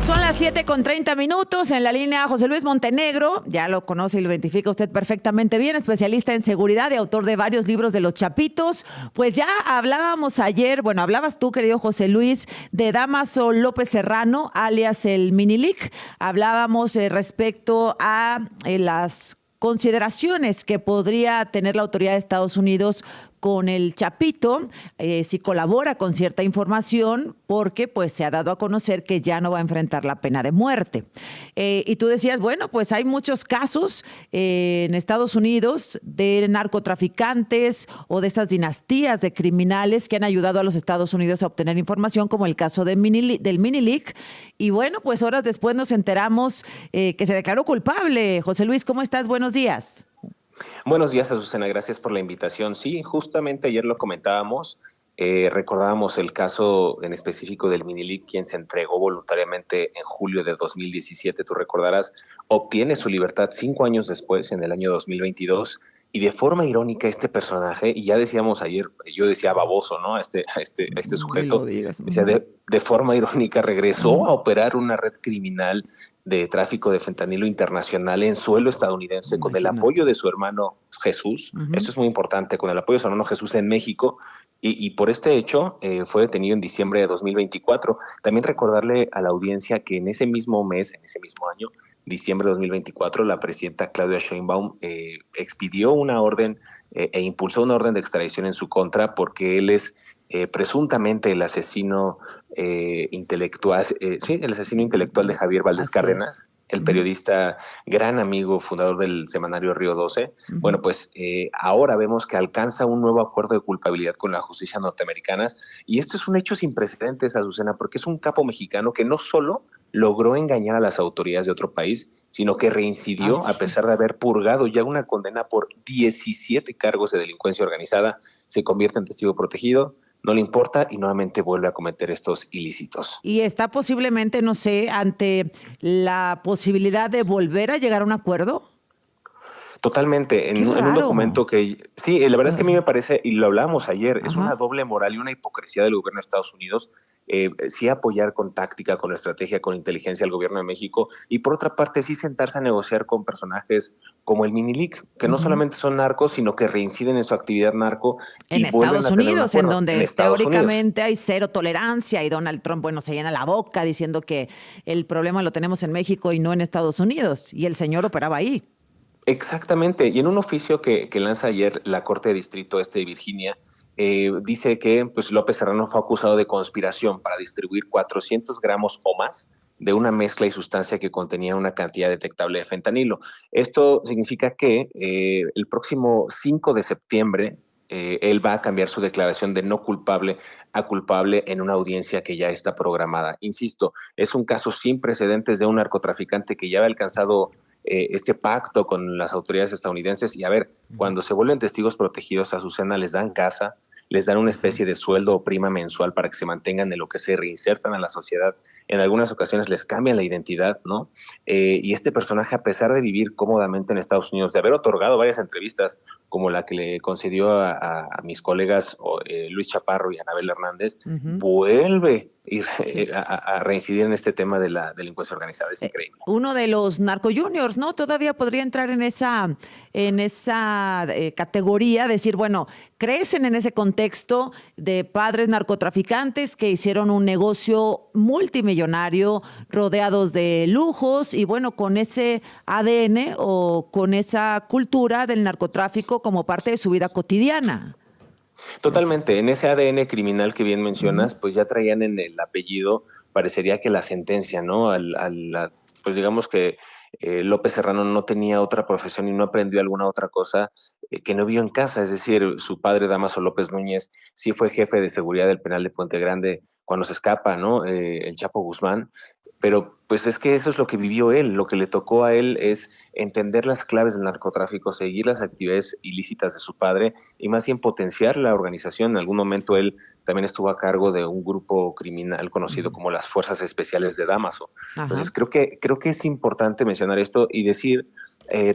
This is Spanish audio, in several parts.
Son las 7:30 en la línea José Luis Montenegro, ya lo conoce y lo identifica usted perfectamente bien, especialista en seguridad y autor de varios libros de los Chapitos. Pues ya hablábamos ayer, bueno, hablabas tú, querido José Luis, de Dámaso López Serrano, alias el Minilic. Hablábamos respecto a las consideraciones que podría tener la autoridad de Estados Unidos con el Chapito, si colabora con cierta información, porque pues se ha dado a conocer que ya no va a enfrentar la pena de muerte. Y tú decías, bueno, pues hay muchos casos en Estados Unidos de narcotraficantes o de estas dinastías de criminales que han ayudado a los Estados Unidos a obtener información, como el caso del Minilic. Y bueno, pues horas después nos enteramos que se declaró culpable. José Luis, ¿cómo estás? Buenos días. Buenos días, Azucena, gracias por la invitación. Sí, justamente ayer lo comentábamos, recordábamos el caso en específico del Minilic, quien se entregó voluntariamente en julio de 2017, tú recordarás, obtiene su libertad 5 años después, en el año 2022, y de forma irónica este personaje, y ya decíamos ayer, yo decía baboso, ¿no? Este sujeto, decía de forma irónica, regresó a operar una red criminal de tráfico de fentanilo internacional en suelo estadounidense. Imagínate. Con el apoyo de su hermano Jesús, esto es muy importante, con el apoyo de su hermano Jesús en México, y por este hecho fue detenido en diciembre de 2024. También recordarle a la audiencia que en ese mismo mes, en ese mismo año, diciembre de 2024, la presidenta Claudia Sheinbaum expidió una orden e impulsó una orden de extradición en su contra porque él es presuntamente el asesino intelectual, el asesino intelectual de Javier Valdés Cárdenas, el periodista, gran amigo, fundador del semanario Río 12. Bueno, pues ahora vemos que alcanza un nuevo acuerdo de culpabilidad con la justicia norteamericana, y esto es un hecho sin precedentes, Azucena, porque es un capo mexicano que no solo logró engañar a las autoridades de otro país, sino que reincidió a pesar de haber purgado ya una condena por 17 cargos de delincuencia organizada, se convierte en testigo protegido, no le importa y nuevamente vuelve a cometer estos ilícitos. Y está posiblemente, no sé, ante la posibilidad de volver a llegar a un acuerdo. Totalmente, en un documento que, sí, la verdad es que a mí me parece, y lo hablábamos ayer, es una doble moral y una hipocresía del gobierno de Estados Unidos, sí apoyar con táctica, con estrategia, con inteligencia al gobierno de México, y por otra parte sí sentarse a negociar con personajes como el Minilic, que no solamente son narcos, sino que reinciden en su actividad narco. En Estados Unidos, en donde teóricamente hay cero tolerancia, y Donald Trump, bueno, se llena la boca diciendo que el problema lo tenemos en México y no en Estados Unidos, y el señor operaba ahí. Exactamente, y en un oficio que lanza ayer la Corte de Distrito de Virginia, dice que pues, López Serrano fue acusado de conspiración para distribuir 400 gramos o más de una mezcla y sustancia que contenía una cantidad detectable de fentanilo. Esto significa que el próximo 5 de septiembre él va a cambiar su declaración de no culpable a culpable en una audiencia que ya está programada. Insisto, es un caso sin precedentes de un narcotraficante que ya ha alcanzado este pacto con las autoridades estadounidenses, y a ver, cuando se vuelven testigos protegidos, a Azucena, les dan casa, les dan una especie de sueldo o prima mensual para que se mantengan en lo que se reinsertan a la sociedad. En algunas ocasiones les cambian la identidad, ¿no? Y este personaje, a pesar de vivir cómodamente en Estados Unidos, de haber otorgado varias entrevistas, como la que le concedió a mis colegas Luis Chaparro y Anabel Hernández, vuelve a reincidir en este tema de la delincuencia organizada. Es increíble. Uno de los narco juniors, ¿no? Todavía podría entrar en esa categoría, decir, bueno, crecen en ese contexto de padres narcotraficantes que hicieron un negocio multimillonario rodeados de lujos, y bueno, con ese ADN o con esa cultura del narcotráfico como parte de su vida cotidiana. Totalmente, en ese ADN criminal que bien mencionas, pues ya traían en el apellido, parecería que la sentencia, ¿no? Pues digamos que López Serrano no tenía otra profesión y no aprendió alguna otra cosa que no vio en casa. Es decir, su padre, Dámaso López Núñez, sí fue jefe de seguridad del penal de Puente Grande cuando se escapa, ¿no? El Chapo Guzmán. Pero pues es que eso es lo que vivió él. Lo que le tocó a él es entender las claves del narcotráfico, seguir las actividades ilícitas de su padre y más bien potenciar la organización. En algún momento él también estuvo a cargo de un grupo criminal conocido como las Fuerzas Especiales de Dámaso. Entonces creo que es importante mencionar esto y decir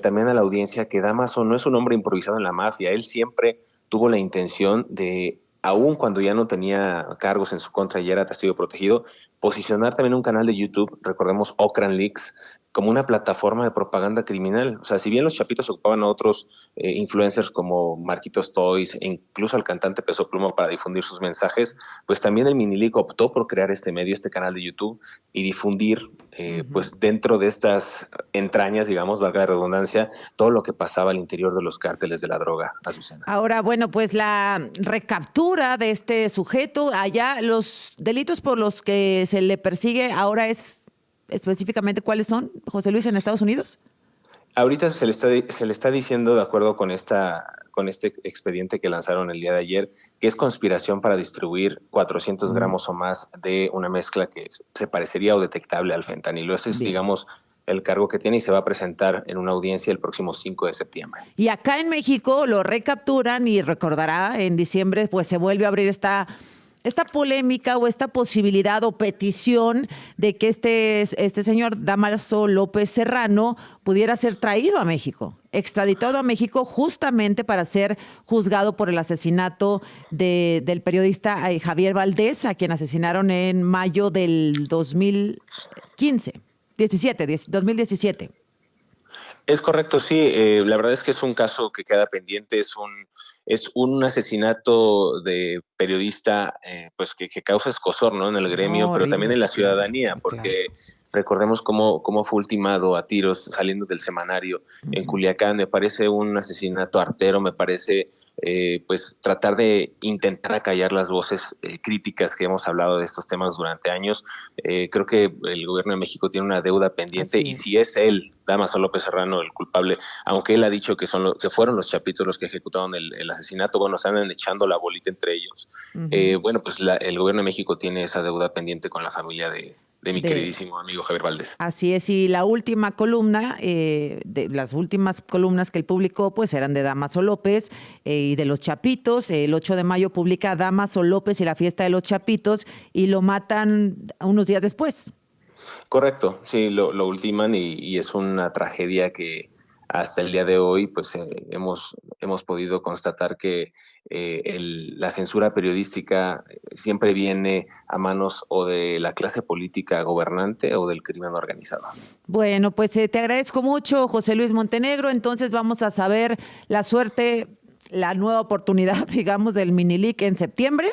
también a la audiencia que Dámaso no es un hombre improvisado en la mafia. Él siempre tuvo la intención de aún cuando ya no tenía cargos en su contra y era testigo protegido, posicionar también un canal de YouTube, recordemos Okran Leaks, como una plataforma de propaganda criminal. O sea, si bien los Chapitos ocupaban a otros influencers como Marquitos Toys e incluso al cantante Peso Pluma para difundir sus mensajes, pues también el Minilic optó por crear este medio, este canal de YouTube y difundir, pues dentro de estas entrañas, digamos, valga la redundancia, todo lo que pasaba al interior de los cárteles de la droga, Azucena. Ahora, bueno, pues la recaptura de este sujeto, allá los delitos por los que se le persigue ahora es específicamente cuáles son, José Luis, en Estados Unidos. Ahorita se le está diciendo, de acuerdo con este expediente que lanzaron el día de ayer, que es conspiración para distribuir 400 gramos o más de una mezcla que se parecería o detectable al fentanilo. Ese es, digamos, el cargo que tiene y se va a presentar en una audiencia el próximo 5 de septiembre. Y acá en México lo recapturan y recordará, en diciembre pues se vuelve a abrir esta polémica o esta posibilidad o petición de que este señor Damaso López Serrano pudiera ser traído a México, extraditado a México justamente para ser juzgado por el asesinato del periodista Javier Valdés, a quien asesinaron en mayo del 2017. Es correcto, sí. La verdad es que es un caso que queda pendiente, es un asesinato de periodista pues que causa escozor, ¿no? En el gremio, pero también en la ciudadanía, porque recordemos cómo fue ultimado a tiros saliendo del semanario en Culiacán. Me parece un asesinato artero, me parece pues tratar de intentar acallar las voces críticas que hemos hablado de estos temas durante años. Creo que el gobierno de México tiene una deuda pendiente y si es él, Damaso López Serrano, el culpable, aunque él ha dicho que fueron los Chapitos los que ejecutaron el asesinato, bueno, se andan echando la bolita entre ellos. Bueno, pues el gobierno de México tiene esa deuda pendiente con la familia de mi queridísimo amigo Javier Valdés. Así es, y la última columna, de las últimas columnas que él publicó, pues eran de Damaso López y de los Chapitos. El 8 de mayo publica Damaso López y la fiesta de los Chapitos y lo matan unos días después. Correcto, sí, lo ultiman y es una tragedia que hasta el día de hoy pues hemos podido constatar que la censura periodística siempre viene a manos o de la clase política gobernante o del crimen organizado. Bueno, pues te agradezco mucho, José Luis Montenegro. Entonces vamos a saber la suerte, la nueva oportunidad, digamos, del Minilic en septiembre.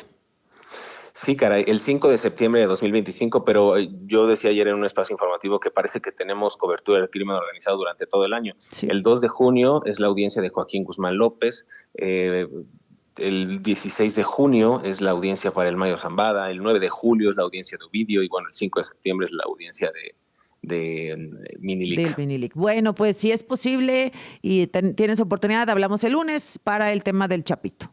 Sí, caray, el 5 de septiembre de 2025, pero yo decía ayer en un espacio informativo que parece que tenemos cobertura del crimen organizado durante todo el año. Sí. El 2 de junio es la audiencia de Joaquín Guzmán López, el 16 de junio es la audiencia para el Mayo Zambada, el 9 de julio es la audiencia de Ovidio y bueno, el 5 de septiembre es la audiencia de Minilic. Del Minilic. Bueno, pues si es posible y tienes oportunidad, hablamos el lunes para el tema del Chapito.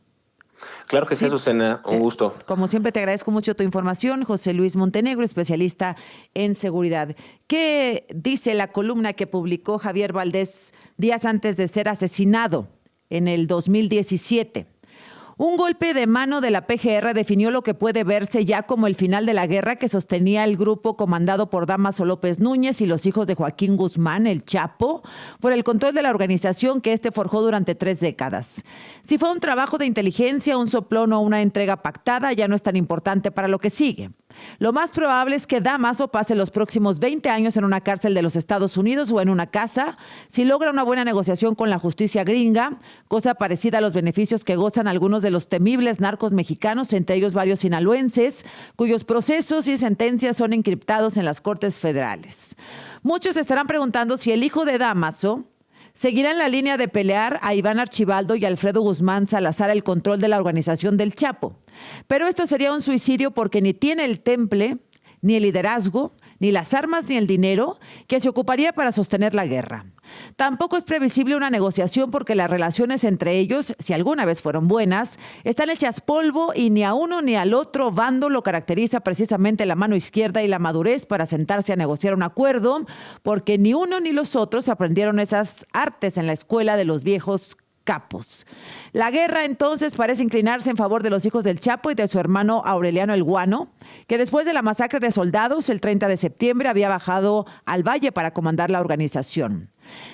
Claro que sí, Azucena, un gusto. Como siempre te agradezco mucho tu información, José Luis Montenegro, especialista en seguridad. ¿Qué dice la columna que publicó Javier Valdés días antes de ser asesinado en el 2017? Un golpe de mano de la PGR definió lo que puede verse ya como el final de la guerra que sostenía el grupo comandado por Damaso López Núñez y los hijos de Joaquín Guzmán, el Chapo, por el control de la organización que forjó durante 3 décadas. Si fue un trabajo de inteligencia, un soplón o una entrega pactada, ya no es tan importante para lo que sigue. Lo más probable es que Damaso pase los próximos 20 años en una cárcel de los Estados Unidos o en una casa si logra una buena negociación con la justicia gringa, cosa parecida a los beneficios que gozan algunos de los temibles narcos mexicanos, entre ellos varios sinaloenses, cuyos procesos y sentencias son encriptados en las Cortes Federales. Muchos estarán preguntando si el hijo de Damaso seguirá en la línea de pelear a Iván Archibaldo y Alfredo Guzmán Salazar el control de la organización del Chapo. Pero esto sería un suicidio porque ni tiene el temple, ni el liderazgo, ni las armas ni el dinero que se ocuparía para sostener la guerra. Tampoco es previsible una negociación porque las relaciones entre ellos, si alguna vez fueron buenas, están hechas polvo y ni a uno ni al otro bando lo caracteriza precisamente la mano izquierda y la madurez para sentarse a negociar un acuerdo, porque ni uno ni los otros aprendieron esas artes en la escuela de los viejos capos. La guerra entonces parece inclinarse en favor de los hijos del Chapo y de su hermano Aureliano el Guano, que después de la masacre de soldados el 30 de septiembre había bajado al valle para comandar la organización.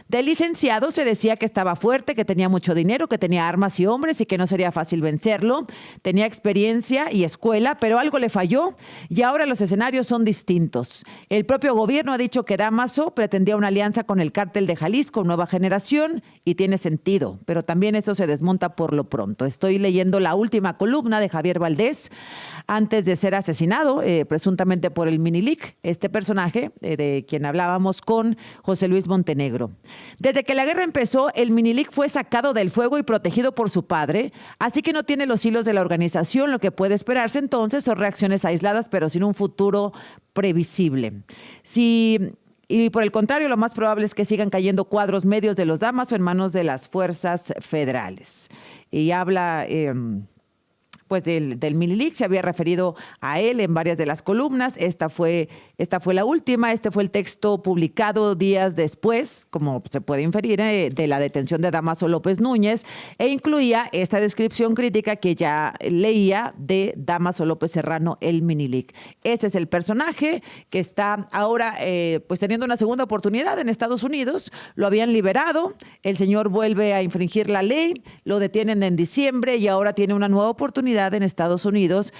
Del licenciado se decía que estaba fuerte, que tenía mucho dinero, que tenía armas y hombres y que no sería fácil vencerlo. Tenía experiencia y escuela, pero algo le falló y ahora los escenarios son distintos. El propio gobierno ha dicho que Dámaso pretendía una alianza con el Cártel de Jalisco, Nueva Generación, y tiene sentido, pero también eso se desmonta por lo pronto. Estoy leyendo la última columna de Javier Valdés antes de ser asesinado, presuntamente por el Minilic, este personaje de quien hablábamos con José Luis Montenegro. Desde que la guerra empezó, el Minilic fue sacado del fuego y protegido por su padre, así que no tiene los hilos de la organización. Lo que puede esperarse entonces son reacciones aisladas, pero sin un futuro previsible. Y por el contrario, lo más probable es que sigan cayendo cuadros medios de los Dámaso en manos de las fuerzas federales. Y habla pues del Minilic, se había referido a él en varias de las columnas. Esta fue la última. Este fue el texto publicado días después, como se puede inferir, de la detención de Dámaso López Núñez, e incluía esta descripción crítica que ya leía de Dámaso López Serrano, el Minilic. Ese es el personaje que está ahora pues teniendo una segunda oportunidad en Estados Unidos. Lo habían liberado, el señor vuelve a infringir la ley, lo detienen en diciembre y ahora tiene una nueva oportunidad en Estados Unidos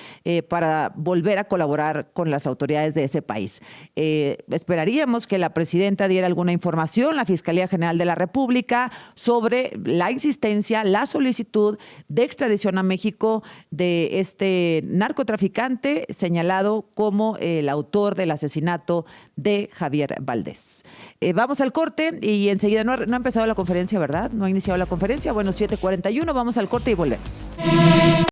para volver a colaborar con las autoridades de ese país. Esperaríamos que la presidenta diera alguna información, la Fiscalía General de la República, sobre la insistencia, la solicitud de extradición a México de este narcotraficante señalado como el autor del asesinato de Javier Valdés. Vamos al corte y enseguida no ha empezado la conferencia, ¿verdad? No ha iniciado la conferencia. Bueno, 7:41, vamos al corte y volvemos.